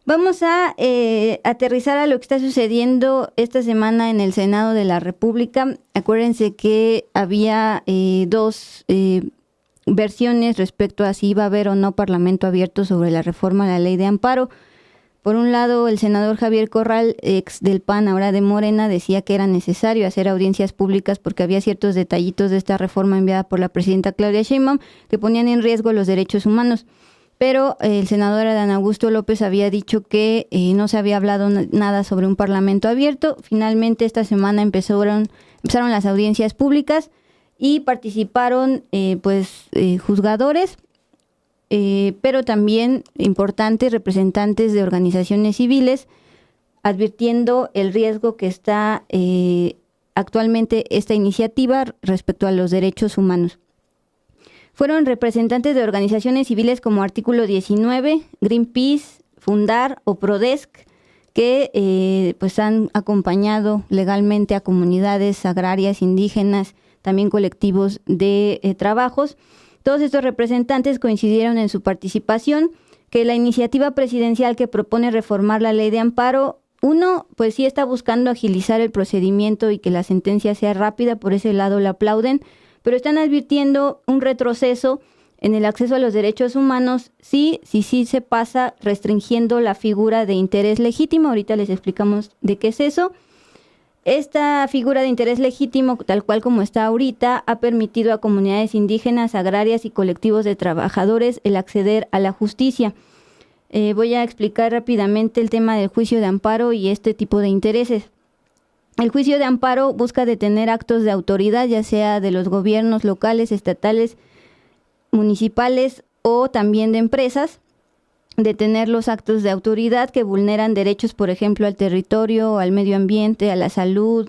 Vamos a aterrizar a lo que está sucediendo esta semana en el Senado de la República. Acuérdense que había dos versiones respecto a si iba a haber o no parlamento abierto sobre la reforma a la ley de amparo. Por un lado, el senador Javier Corral, ex del PAN, ahora de Morena, decía que era necesario hacer audiencias públicas porque había ciertos detallitos de esta reforma enviada por la presidenta Claudia Sheinbaum que ponían en riesgo los derechos humanos. Pero el senador Adán Augusto López había dicho que no se había hablado nada sobre un parlamento abierto. Finalmente, esta semana empezaron las audiencias públicas y participaron juzgadores, pero también importantes representantes de organizaciones civiles, advirtiendo el riesgo que está actualmente esta iniciativa respecto a los derechos humanos. Fueron representantes de organizaciones civiles como Artículo 19, Greenpeace, Fundar o Prodesc, que han acompañado legalmente a comunidades agrarias, indígenas, también colectivos de trabajos. Todos estos representantes coincidieron en su participación que la iniciativa presidencial que propone reformar la ley de amparo, pues sí está buscando agilizar el procedimiento y que la sentencia sea rápida, por ese lado la aplauden, pero están advirtiendo un retroceso en el acceso a los derechos humanos sí se pasa restringiendo la figura de interés legítimo. Ahorita les explicamos de qué es eso. Esta figura de interés legítimo, tal cual como está ahorita, ha permitido a comunidades indígenas, agrarias y colectivos de trabajadores el acceder a la justicia. Voy a explicar rápidamente el tema del juicio de amparo y este tipo de intereses. El juicio de amparo busca detener actos de autoridad, ya sea de los gobiernos locales, estatales, municipales o también de empresas, detener los actos de autoridad que vulneran derechos, por ejemplo, al territorio, al medio ambiente, a la salud,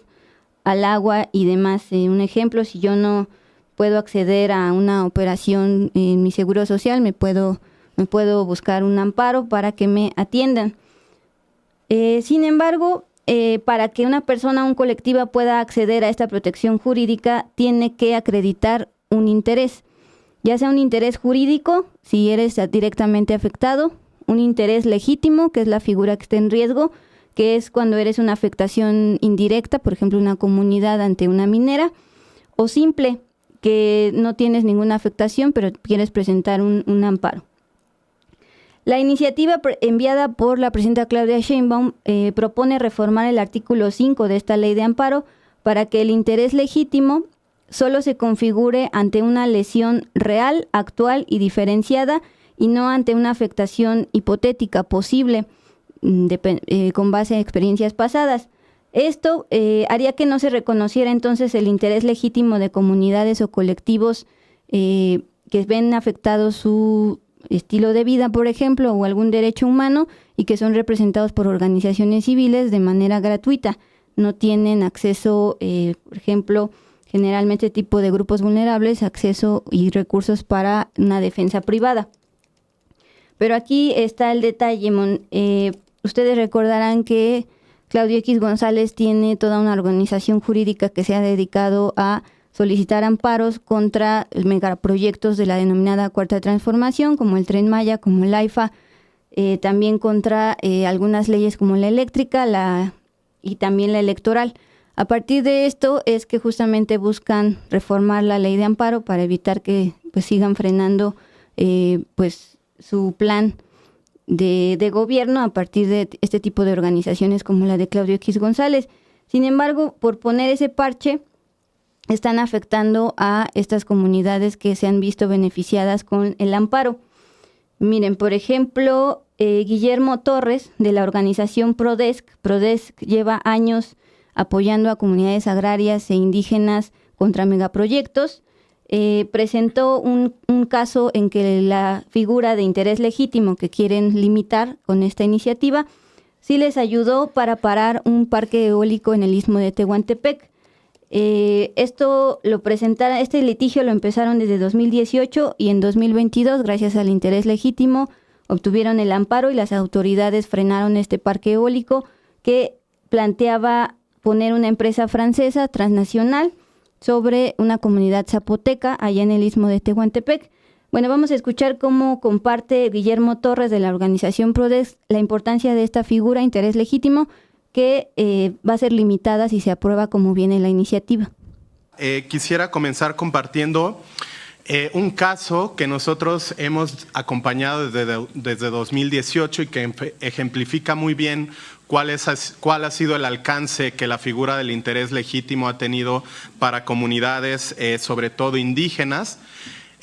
al agua y demás. Un ejemplo, si yo no puedo acceder a una operación en mi seguro social, me puedo buscar un amparo para que me atiendan. Sin embargo, para que una persona o un colectiva pueda acceder a esta protección jurídica, tiene que acreditar un interés, ya sea un interés jurídico, si eres directamente afectado, un interés legítimo, que es la figura que está en riesgo, que es cuando eres una afectación indirecta, por ejemplo, una comunidad ante una minera, o simple, que no tienes ninguna afectación, pero quieres presentar un amparo. La iniciativa enviada por la presidenta Claudia Sheinbaum propone reformar el artículo 5 de esta ley de amparo para que el interés legítimo solo se configure ante una lesión real, actual y diferenciada y no ante una afectación hipotética posible con base en experiencias pasadas. Esto haría que no se reconociera entonces el interés legítimo de comunidades o colectivos que ven afectado su estilo de vida, por ejemplo, o algún derecho humano y que son representados por organizaciones civiles de manera gratuita. No tienen acceso, por ejemplo, generalmente tipo de grupos vulnerables, acceso y recursos para una defensa privada. Pero aquí está el detalle. Ustedes recordarán que Claudio X González tiene toda una organización jurídica que se ha dedicado a solicitar amparos contra megaproyectos de la denominada Cuarta Transformación, como el Tren Maya, como el AIFA, también contra algunas leyes como la eléctrica y también la electoral. A partir de esto es que justamente buscan reformar la ley de amparo para evitar que sigan frenando su plan de gobierno a partir de este tipo de organizaciones como la de Claudio X González. Sin embargo, por poner ese parche, están afectando a estas comunidades que se han visto beneficiadas con el amparo. Miren, por ejemplo, Guillermo Torres, de la organización Prodesc lleva años apoyando a comunidades agrarias e indígenas contra megaproyectos. Presentó un caso en que la figura de interés legítimo que quieren limitar con esta iniciativa sí les ayudó para parar un parque eólico en el istmo de Tehuantepec. Este litigio lo empezaron desde 2018 y en 2022, gracias al interés legítimo, obtuvieron el amparo y las autoridades frenaron este parque eólico que planteaba poner una empresa francesa transnacional sobre una comunidad zapoteca allá en el istmo de Tehuantepec, Bueno, vamos a escuchar cómo comparte Guillermo Torres de la organización PRODESC la importancia de esta figura interés legítimo que va a ser limitada si se aprueba como viene la iniciativa. Quisiera comenzar compartiendo un caso que nosotros hemos acompañado desde 2018 y que ejemplifica muy bien cuál ha sido el alcance que la figura del interés legítimo ha tenido para comunidades, sobre todo indígenas.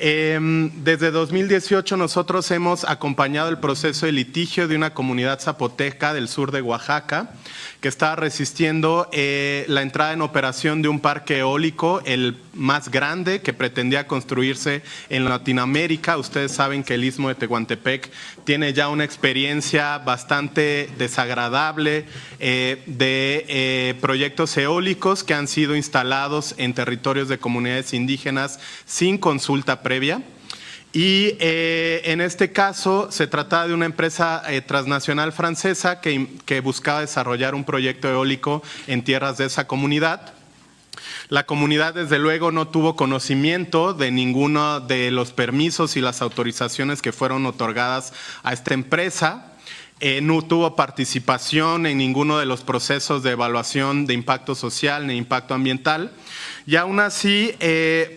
Desde 2018 nosotros hemos acompañado el proceso de litigio de una comunidad zapoteca del sur de Oaxaca que está resistiendo la entrada en operación de un parque eólico, el más grande que pretendía construirse en Latinoamérica. Ustedes saben que el Istmo de Tehuantepec tiene ya una experiencia bastante desagradable de proyectos eólicos que han sido instalados en territorios de comunidades indígenas sin consulta previa. Y en este caso se trata de una empresa transnacional francesa que buscaba desarrollar un proyecto eólico en tierras de esa comunidad. La comunidad, desde luego, no tuvo conocimiento de ninguno de los permisos y las autorizaciones que fueron otorgadas a esta empresa. No tuvo participación en ninguno de los procesos de evaluación de impacto social ni impacto ambiental. Y aún así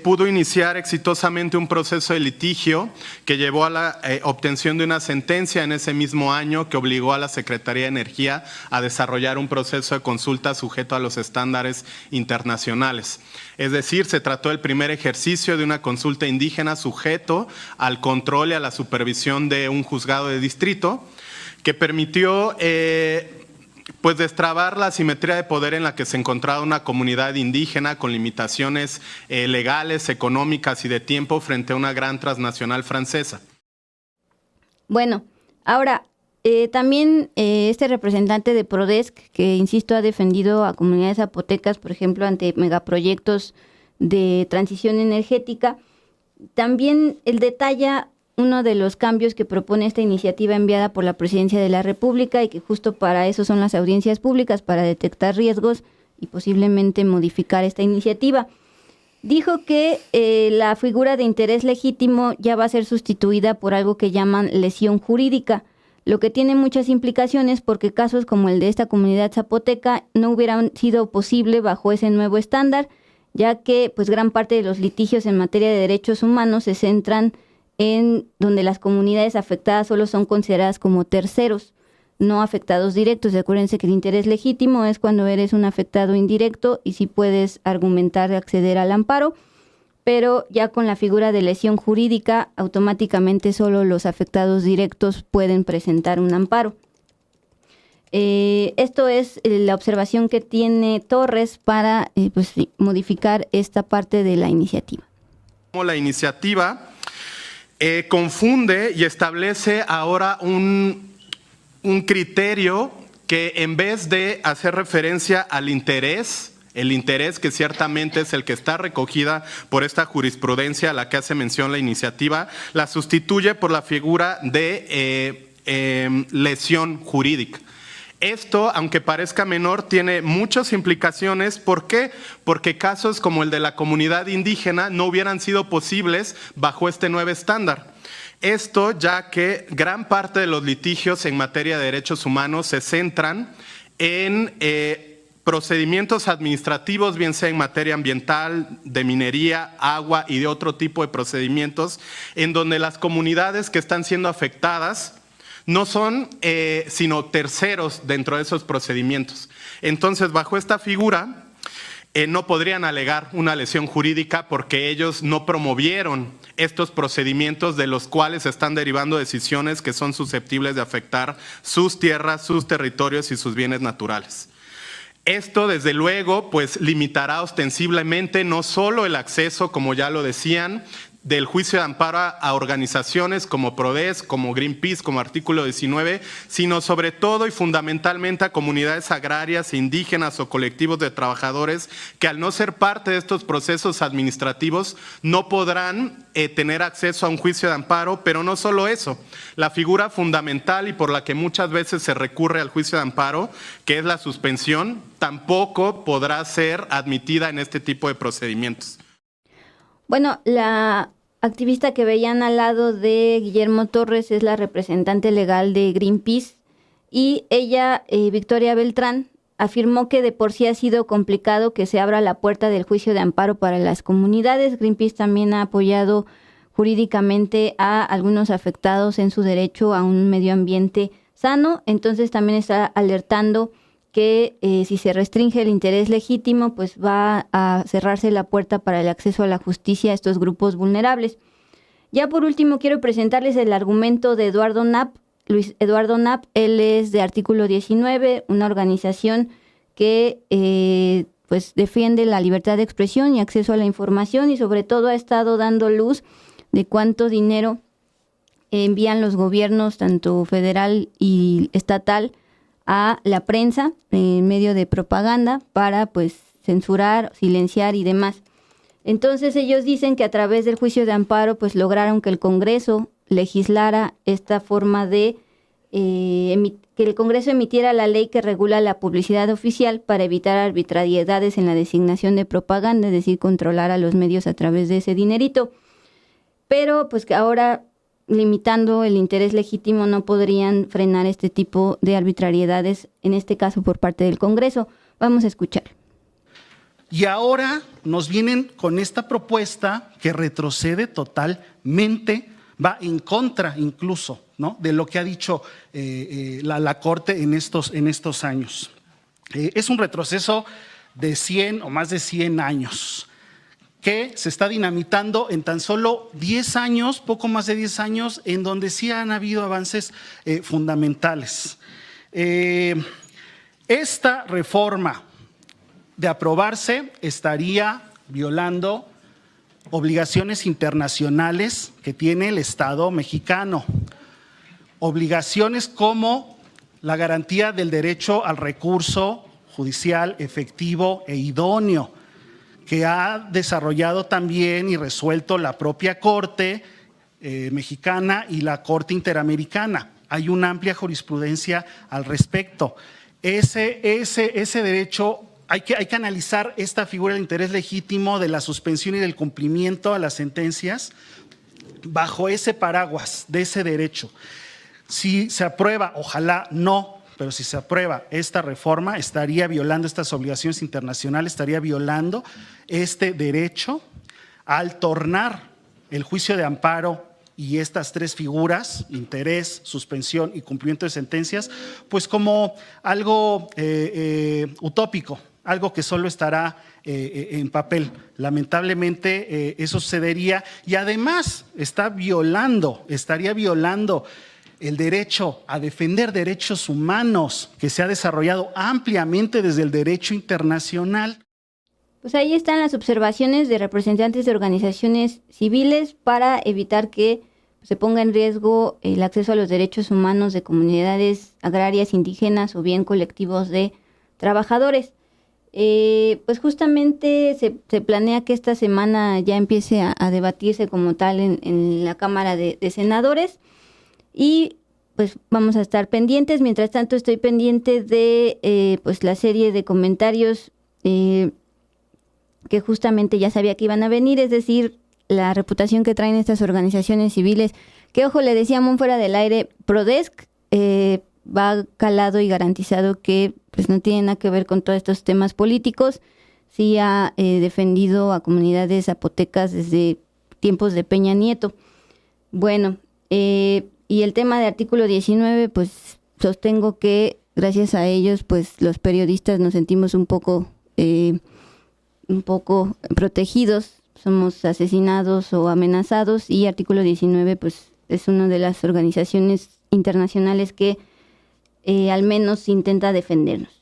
pudo iniciar exitosamente un proceso de litigio que llevó a la obtención de una sentencia en ese mismo año que obligó a la Secretaría de Energía a desarrollar un proceso de consulta sujeto a los estándares internacionales. Es decir, se trató del primer ejercicio de una consulta indígena sujeto al control y a la supervisión de un juzgado de distrito que permitió pues destrabar la asimetría de poder en la que se encontraba una comunidad indígena con limitaciones legales, económicas y de tiempo frente a una gran transnacional francesa. Bueno, ahora también este representante de PRODESC, que insisto ha defendido a comunidades zapotecas, por ejemplo, ante megaproyectos de transición energética, también él detalla uno de los cambios que propone esta iniciativa enviada por la Presidencia de la República y que justo para eso son las audiencias públicas, para detectar riesgos y posiblemente modificar esta iniciativa. Dijo que la figura de interés legítimo ya va a ser sustituida por algo que llaman lesión jurídica, lo que tiene muchas implicaciones porque casos como el de esta comunidad zapoteca no hubieran sido posible bajo ese nuevo estándar, ya que pues gran parte de los litigios en materia de derechos humanos se centran en donde las comunidades afectadas solo son consideradas como terceros, no afectados directos. Acuérdense que el interés legítimo es cuando eres un afectado indirecto y sí puedes argumentar de acceder al amparo, pero ya con la figura de lesión jurídica, automáticamente solo los afectados directos pueden presentar un amparo. Esto es la observación que tiene Torres para pues, modificar esta parte de la iniciativa. La iniciativa confunde y establece ahora un criterio que en vez de hacer referencia al interés, el interés que ciertamente es el que está recogida por esta jurisprudencia a la que hace mención la iniciativa, la sustituye por la figura de lesión jurídica. Esto, aunque parezca menor, tiene muchas implicaciones. ¿Por qué? Porque casos como el de la comunidad indígena no hubieran sido posibles bajo este nuevo estándar. Esto ya que gran parte de los litigios en materia de derechos humanos se centran en procedimientos administrativos, bien sea en materia ambiental, de minería, agua y de otro tipo de procedimientos, en donde las comunidades que están siendo afectadas no son sino terceros dentro de esos procedimientos. Entonces, bajo esta figura, no podrían alegar una lesión jurídica porque ellos no promovieron estos procedimientos de los cuales están derivando decisiones que son susceptibles de afectar sus tierras, sus territorios y sus bienes naturales. Esto, desde luego, pues limitará ostensiblemente no solo el acceso, como ya lo decían, del juicio de amparo a organizaciones como PRODESC, como Greenpeace, como Artículo 19, sino sobre todo y fundamentalmente a comunidades agrarias, indígenas o colectivos de trabajadores que al no ser parte de estos procesos administrativos no podrán tener acceso a un juicio de amparo, pero no solo eso, la figura fundamental y por la que muchas veces se recurre al juicio de amparo, que es la suspensión, tampoco podrá ser admitida en este tipo de procedimientos. Bueno, la activista que veían al lado de Guillermo Torres es la representante legal de Greenpeace, y ella, Victoria Beltrán, afirmó que de por sí ha sido complicado que se abra la puerta del juicio de amparo para las comunidades. Greenpeace también ha apoyado jurídicamente a algunos afectados en su derecho a un medio ambiente sano, entonces también está alertando que si se restringe el interés legítimo, pues va a cerrarse la puerta para el acceso a la justicia a estos grupos vulnerables. Ya por último, quiero presentarles el argumento de Eduardo Knapp. Luis Eduardo Knapp, él es de Artículo 19, una organización que pues defiende la libertad de expresión y acceso a la información, y sobre todo ha estado dando luz de cuánto dinero envían los gobiernos, tanto federal y estatal, a la prensa en medio de propaganda para pues censurar, silenciar y demás. Entonces ellos dicen que a través del juicio de amparo pues lograron que el Congreso legislara esta forma de que el Congreso emitiera la ley que regula la publicidad oficial para evitar arbitrariedades en la designación de propaganda, es decir, controlar a los medios a través de ese dinerito. Pero pues que ahora, limitando el interés legítimo, no podrían frenar este tipo de arbitrariedades, en este caso por parte del Congreso. Vamos a escuchar. Y ahora nos vienen con esta propuesta que retrocede totalmente, va en contra incluso, ¿no?, de lo que ha dicho la Corte en estos años. Es un retroceso de 100 o más de 100 años que se está dinamitando en tan solo 10 años, poco más de 10 años, en donde sí han habido avances fundamentales. Esta reforma, de aprobarse, estaría violando obligaciones internacionales que tiene el Estado mexicano. Obligaciones como la garantía del derecho al recurso judicial efectivo e idóneo, que ha desarrollado también y resuelto la propia Corte mexicana y la Corte Interamericana. Hay una amplia jurisprudencia al respecto. Ese derecho, hay que analizar esta figura del interés legítimo, de la suspensión y del cumplimiento a las sentencias bajo ese paraguas de ese derecho. Si se aprueba, ojalá no, pero si se aprueba esta reforma, estaría violando estas obligaciones internacionales, estaría violando este derecho al tornar el juicio de amparo y estas tres figuras, interés, suspensión y cumplimiento de sentencias, pues como algo utópico, algo que solo estará en papel. Lamentablemente eso sucedería, y además estaría violando el derecho a defender derechos humanos que se ha desarrollado ampliamente desde el derecho internacional. Pues ahí están las observaciones de representantes de organizaciones civiles para evitar que se ponga en riesgo el acceso a los derechos humanos de comunidades agrarias indígenas o bien colectivos de trabajadores. Pues justamente se planea que esta semana ya empiece a debatirse como tal en la Cámara de Senadores, y pues vamos a estar pendientes. Mientras tanto, estoy pendiente de pues la serie de comentarios que justamente ya sabía que iban a venir, es decir, la reputación que traen estas organizaciones civiles, que ojo, le decíamos fuera del aire, Prodesc va calado y garantizado que pues no tiene nada que ver con todos estos temas políticos. Sí ha defendido a comunidades zapotecas desde tiempos de Peña Nieto. Bueno, y el tema de Artículo 19, pues sostengo que gracias a ellos, pues los periodistas nos sentimos un poco protegidos, somos asesinados o amenazados, y Artículo 19 pues es una de las organizaciones internacionales que al menos intenta defendernos.